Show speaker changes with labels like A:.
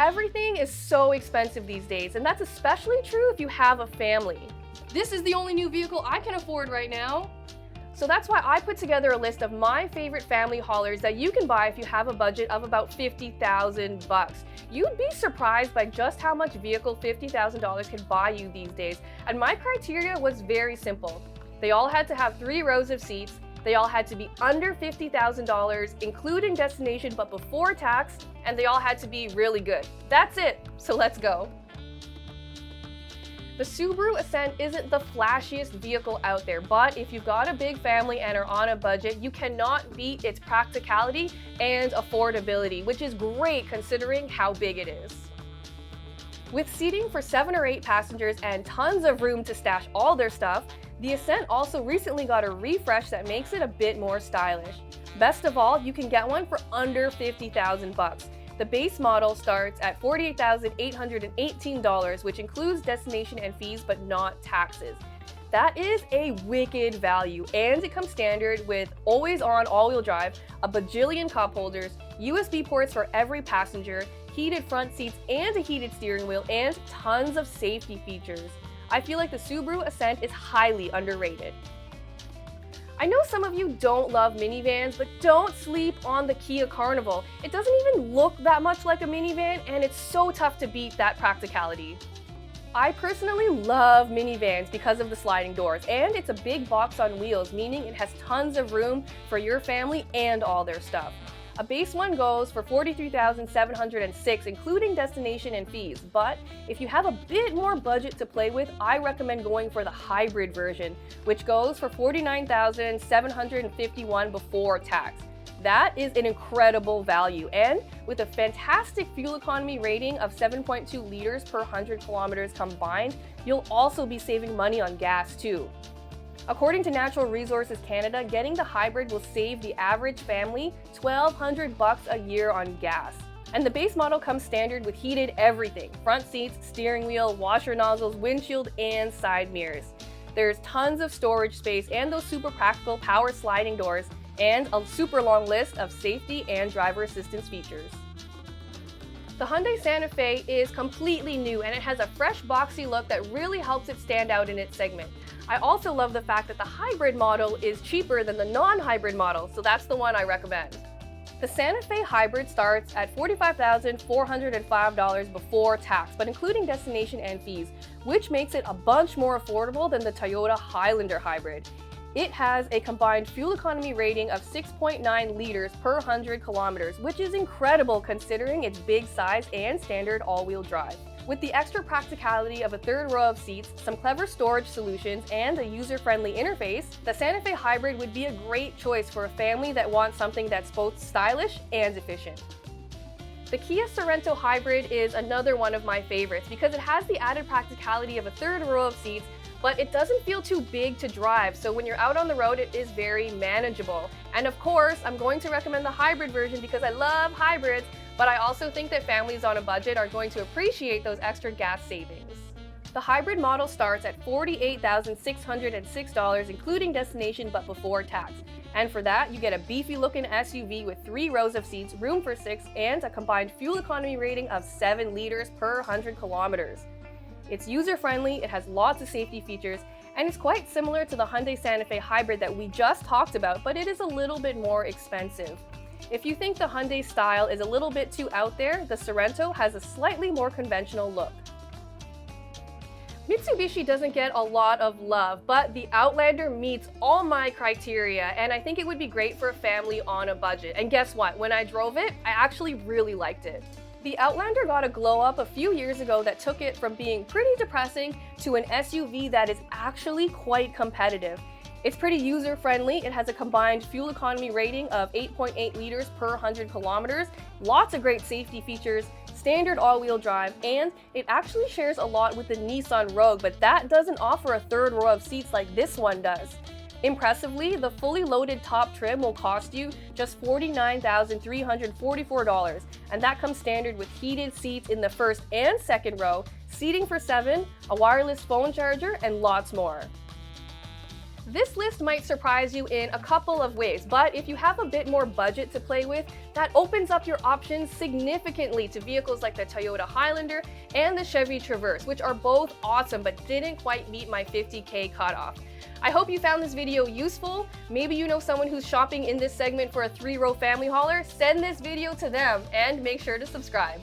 A: Everything is so expensive these days, and that's especially true if you have a family.
B: This is the only new vehicle I can afford right now.
A: So that's why I put together a list of my favorite family haulers that you can buy if you have a budget of about $50,000. You'd be surprised by just how much vehicle $50,000 can buy you these days. And my criteria was very simple. They all had to have 3 rows of seats. They all had to be under $50,000, including destination but before tax, and they all had to be really good. That's it. So let's go. The Subaru Ascent isn't the flashiest vehicle out there, but if you've got a big family and are on a budget, you cannot beat its practicality and affordability, which is great considering how big it is. With seating for 7 or 8 passengers and tons of room to stash all their stuff, the Ascent also recently got a refresh that makes it a bit more stylish. Best of all, you can get one for under $50,000. The base model starts at $48,818, which includes destination and fees but not taxes. That is a wicked value, and it comes standard with always-on all-wheel drive, a bajillion cup holders, USB ports for every passenger, heated front seats and a heated steering wheel, and tons of safety features. I feel like the Subaru Ascent is highly underrated. I know some of you don't love minivans, but don't sleep on the Kia Carnival. It doesn't even look that much like a minivan, and it's so tough to beat that practicality. I personally love minivans because of the sliding doors, and it's a big box on wheels, meaning it has tons of room for your family and all their stuff. A base one goes for $43,706, including destination and fees, but if you have a bit more budget to play with, I recommend going for the hybrid version, which goes for $49,751 before tax. That is an incredible value, and with a fantastic fuel economy rating of 7.2 liters per 100 kilometers combined, you'll also be saving money on gas too. According to Natural Resources Canada, getting the hybrid will save the average family $1,200 a year on gas. And the base model comes standard with heated everything: front seats, steering wheel, washer nozzles, windshield, and side mirrors. There's tons of storage space and those super practical power sliding doors, and a super long list of safety and driver assistance features. The Hyundai Santa Fe is completely new, and it has a fresh boxy look that really helps it stand out in its segment. I also love the fact that the hybrid model is cheaper than the non-hybrid model, so that's the one I recommend. The Santa Fe Hybrid starts at $45,405 before tax, but including destination and fees, which makes it a bunch more affordable than the Toyota Highlander Hybrid. It has a combined fuel economy rating of 6.9 liters per 100 kilometers, which is incredible considering its big size and standard all-wheel drive. With the extra practicality of a 3rd row of seats, some clever storage solutions, and a user-friendly interface, the Santa Fe Hybrid would be a great choice for a family that wants something that's both stylish and efficient. The Kia Sorento Hybrid is another one of my favorites because it has the added practicality of a 3rd row of seats, but it doesn't feel too big to drive, so when you're out on the road, it is very manageable. And of course, I'm going to recommend the hybrid version because I love hybrids, but I also think that families on a budget are going to appreciate those extra gas savings. The hybrid model starts at $48,606, including destination but before tax. And for that, you get a beefy-looking SUV with 3 rows of seats, room for 6, and a combined fuel economy rating of 7 liters per 100 kilometers. It's user-friendly, it has lots of safety features, and it's quite similar to the Hyundai Santa Fe Hybrid that we just talked about, but it is a little bit more expensive. If you think the Hyundai style is a little bit too out there, the Sorento has a slightly more conventional look. Mitsubishi doesn't get a lot of love, but the Outlander meets all my criteria, and I think it would be great for a family on a budget. And guess what? When I drove it, I actually really liked it. The Outlander got a glow up a few years ago that took it from being pretty depressing to an SUV that is actually quite competitive. It's pretty user-friendly. It has a combined fuel economy rating of 8.8 liters per 100 kilometers, lots of great safety features, standard all-wheel drive, and it actually shares a lot with the Nissan Rogue, but that doesn't offer a 3rd row of seats like this one does. Impressively, the fully loaded top trim will cost you just $49,344, and that comes standard with heated seats in the 1st and 2nd row, seating for 7, a wireless phone charger, and lots more. This list might surprise you in a couple of ways, but if you have a bit more budget to play with, that opens up your options significantly to vehicles like the Toyota Highlander and the Chevy Traverse, which are both awesome but didn't quite meet my $50K cutoff. I hope you found this video useful. Maybe you know someone who's shopping in this segment for a 3-row family hauler. Send this video to them and make sure to subscribe.